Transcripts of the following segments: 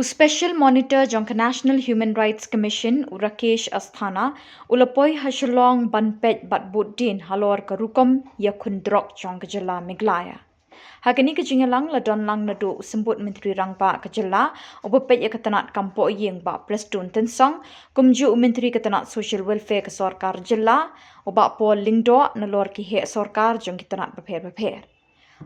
Special Monitor Jong National Human Rights Commission Rakesh Asthana ulapoi Shillong banpet batbuddin Halor karukom Jingiakhun Drok Khuborjylla Meghalaya. Hakini ke Jingialang la don lang nadu sembut Menteri Rangpa Khuborjylla ubepet ya ketanat kampo yeng ba Preston Tensong kumju Menteri ketanat Social Welfare ke Sarkar Jilla ubak pol lingdo nalor ki he sarkar jong ketanat beper.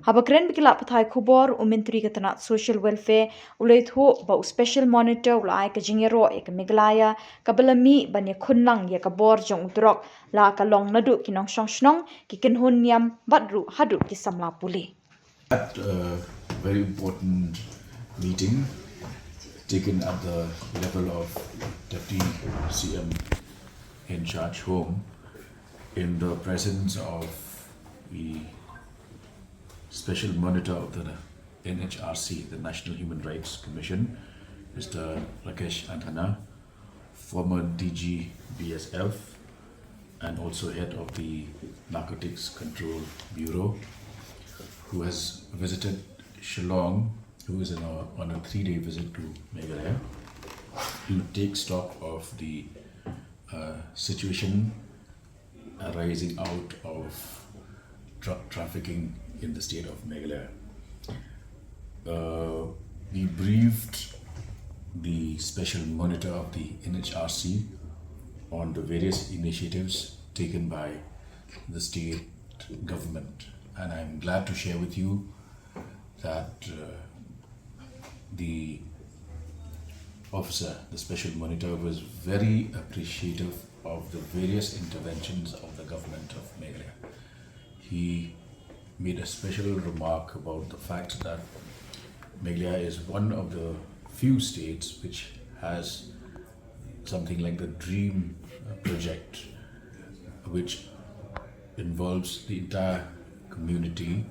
Habakren bikila pathai Khubor Menteri ketanat Social Welfare ulai thu ba Special Monitor ulai ke Jingiaro ke Meghalaya kabelami banya khunlang ya kabor jong Drok la kalong nadu kinong shnong ki kenhun yam badru hadu ki Samla puli. At a very important meeting taken at the level of Deputy CM in charge home in the presence of the Special Monitor of the NHRC, the National Human Rights Commission, Mr. Rakesh Asthana, former DG BSF and also head of the Narcotics Control Bureau, who has visited Shillong, who is on a 3-day visit to Meghalaya to take stock of the situation arising out of drug trafficking in the state of Meghalaya. We briefed the Special Monitor of the NHRC on the various initiatives taken by the state government. And I'm glad to share with you that the officer, the Special Monitor, was very appreciative of the various interventions of the government of Meghalaya. He made a special remark about the fact that Meghalaya is one of the few states which has something like the Dream project, which involves the entire community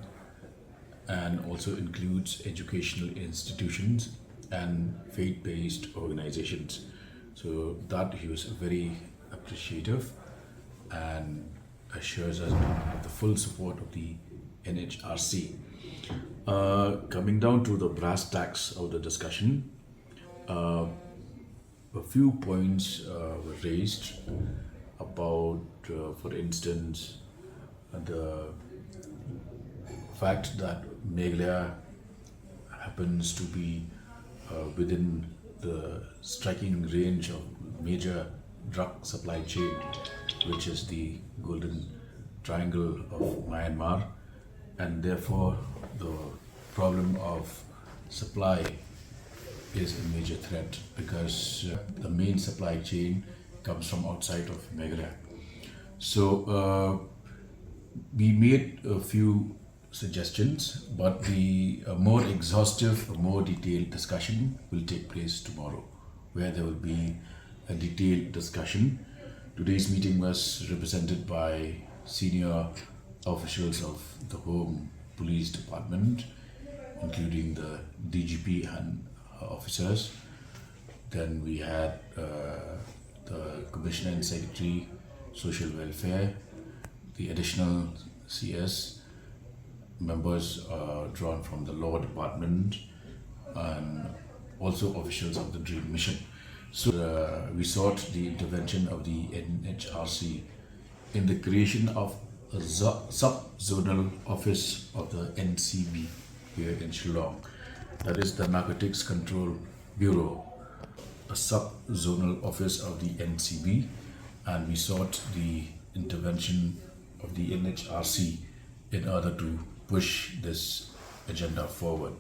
and also includes educational institutions and faith-based organizations. So that he was very appreciative and assures us of the full support of the NHRC. Coming down to the brass tacks of the discussion, a few points were raised about, for instance, the fact that Meghalaya happens to be within the striking range of major drug supply chain, which is the Golden Triangle of Myanmar, and therefore the problem of supply is a major threat because the main supply chain comes from outside of Meghalaya. So we made a few suggestions, but the more exhaustive, more detailed discussion will take place tomorrow, where there will be a detailed discussion. Today's meeting was represented by senior officials of the Home Police Department, including the DGP and officers. Then we had the Commissioner and Secretary, Social Welfare, the additional CS, members drawn from the Law Department, and also officials of the Dream Mission. So we sought the intervention of the NHRC in the creation of a sub-zonal office of the NCB here in Shillong. That is the Narcotics Control Bureau, a sub-zonal office of the NCB, and we sought the intervention of the NHRC in order to push this agenda forward.